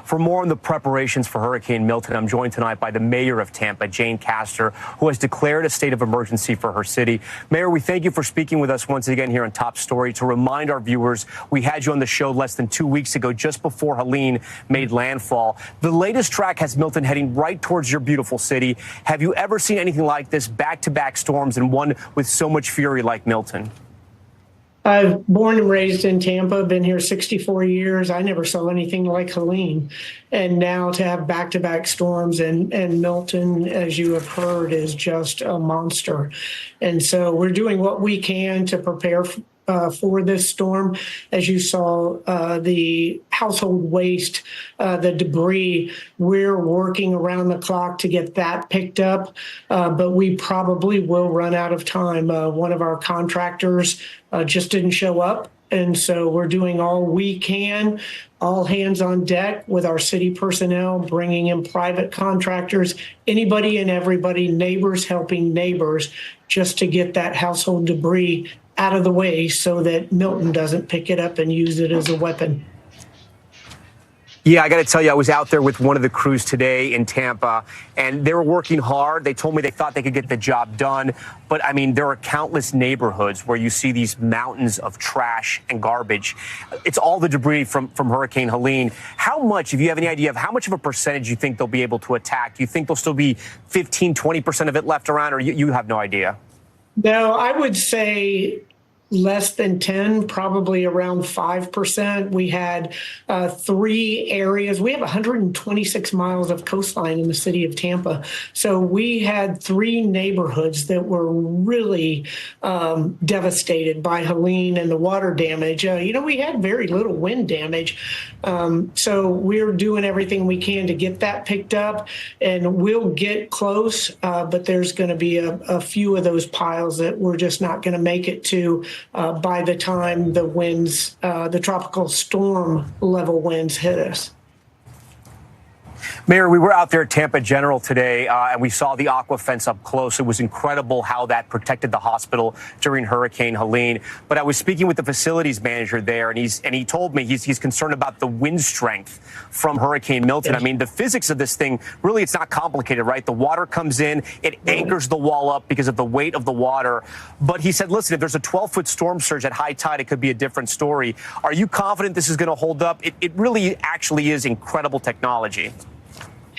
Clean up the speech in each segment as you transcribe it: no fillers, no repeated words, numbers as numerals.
For more on the preparations for Hurricane Milton, I'm joined tonight by the mayor of Tampa, Jane Castor, who has declared a state of emergency for her city. Mayor, we thank you for speaking with us once again here on Top Story. To remind our viewers, we had you on the show less than 2 weeks ago, just before Helene made landfall. The latest track has Milton heading right towards your beautiful city. Have you ever seen anything like this, back-to-back storms, and one with so much fury like Milton? I've born and raised in Tampa, been here 64 years. I never saw anything like Helene. And now to have back-to-back storms and Milton, as you have heard, is just a monster. And so we're doing what we can to prepare for this storm. As you saw, the household waste, the debris, we're working around the clock to get that picked up, but we probably will run out of time. One of our contractors just didn't show up. And so we're doing all we can, all hands on deck with our city personnel, bringing in private contractors, anybody and everybody, neighbors helping neighbors, just to get that household debris out of the way so that Milton doesn't pick it up and use it as a weapon. Yeah, I got to tell you, I was out there with one of the crews today in Tampa, and they were working hard. They told me they thought they could get the job done. But, I mean, there are countless neighborhoods where you see these mountains of trash and garbage. It's all the debris from Hurricane Helene. How much, if you have any idea of how much of a percentage you think they'll be able to attack? Do you think there'll still be 15, 20% of it left around, or you have no idea? No, I would say less than 10, probably around 5%. We had 3 areas. We have 126 miles of coastline in the city of Tampa. So we had 3 neighborhoods that were really devastated by Helene and the water damage. We had very little wind damage. So we're doing everything we can to get that picked up, and we'll get close, but there's going to be a few of those piles that we're just not going to make it to by the time the winds, the tropical storm level winds hit us. Mayor, we were out there at Tampa General today, and we saw the aqua fence up close. It was incredible how that protected the hospital during Hurricane Helene. But I was speaking with the facilities manager there, and he told me he's concerned about the wind strength from Hurricane Milton. I mean, the physics of this thing, really, it's not complicated, right? The water comes in, it anchors the wall up because of the weight of the water. But he said, listen, if there's a 12-foot storm surge at high tide, it could be a different story. Are you confident this is going to hold up? It really actually is incredible technology.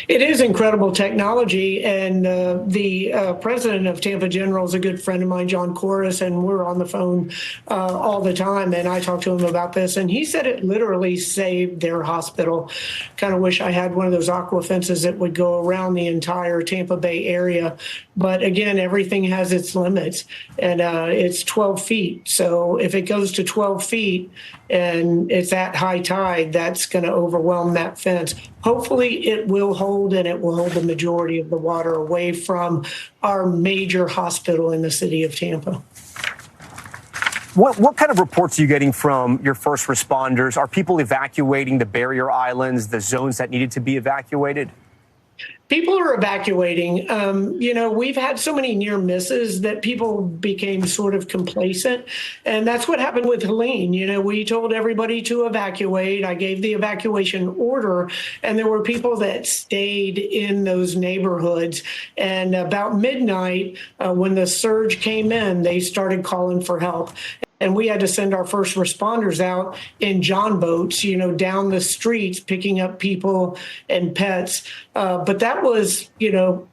It is incredible technology, and the president of Tampa General is a good friend of mine, John Corus, and we're on the phone all the time, and I talked to him about this, and he said it literally saved their hospital. Kind of wish I had one of those aqua fences that would go around the entire Tampa Bay area, but again, everything has its limits, and it's 12 feet, so if it goes to 12 feet and it's at high tide, that's going to overwhelm that fence. Hopefully it will hold, and it will hold the majority of the water away from our major hospital in the city of Tampa. What kind of reports are you getting from your first responders? Are people evacuating the barrier islands, the zones that needed to be evacuated? People are evacuating. We've had so many near misses that people became sort of complacent. And that's what happened with Helene. We told everybody to evacuate. I gave the evacuation order, and there were people that stayed in those neighborhoods. And about midnight, when the surge came in, they started calling for help. And we had to send our first responders out in john boats, down the streets, picking up people and pets. But that was,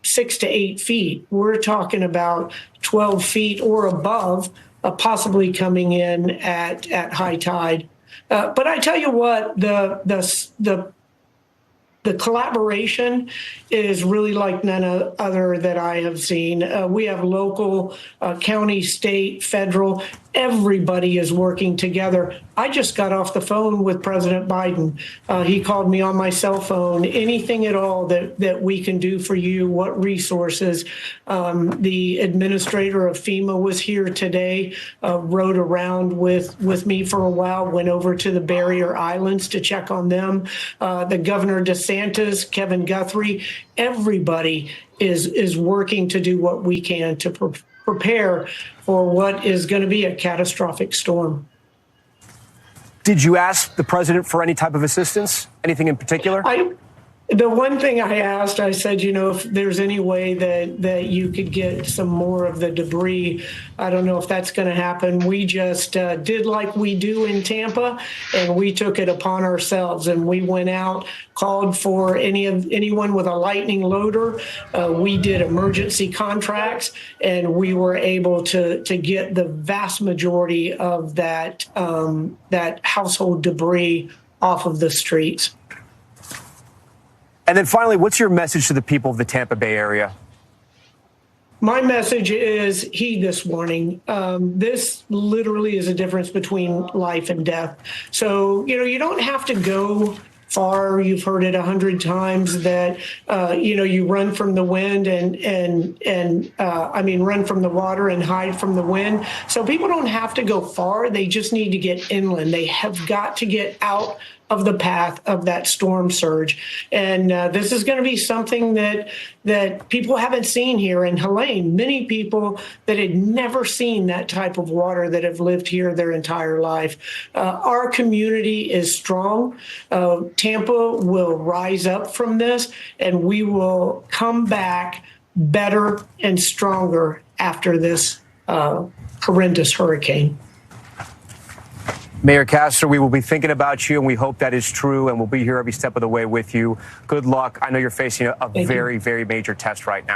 6 to 8 feet. We're talking about 12 feet or above, possibly coming in at high tide. But I tell you what, the collaboration is really like none other that I have seen. We have local, county, state, federal. Everybody is working together. I just got off the phone with President Biden. He called me on my cell phone. Anything at all that we can do for you, what resources. The administrator of FEMA was here today, rode around with me for a while, went over to the barrier islands to check on them. The Governor DeSantis, Kevin Guthrie, everybody is working to do what we can to prepare for what is going to be a catastrophic storm. Did you ask the president for any type of assistance? Anything in particular? The one thing I asked, I said, if there's any way that you could get some more of the debris, I don't know if that's going to happen. We just did like we do in Tampa, and we took it upon ourselves, and we went out, called for anyone with a lightning loader. We did emergency contracts, and we were able to get the vast majority of that household debris off of the streets. And then finally, what's your message to the people of the Tampa Bay area? My message is heed this warning. This literally is a difference between life and death. So, you don't have to go far. You've heard it 100 times that, you run from the wind run from the water and hide from the wind. So people don't have to go far. They just need to get inland. They have got to get out of the path of that storm surge. And this is going to be something that people haven't seen here in Helene. Many people that had never seen that type of water that have lived here their entire life. Our community is strong. Tampa will rise up from this, and we will come back better and stronger after this horrendous hurricane. Mayor Castor, we will be thinking about you, and we hope that is true, and we'll be here every step of the way with you. Good luck. I know you're facing a very, very major test right now.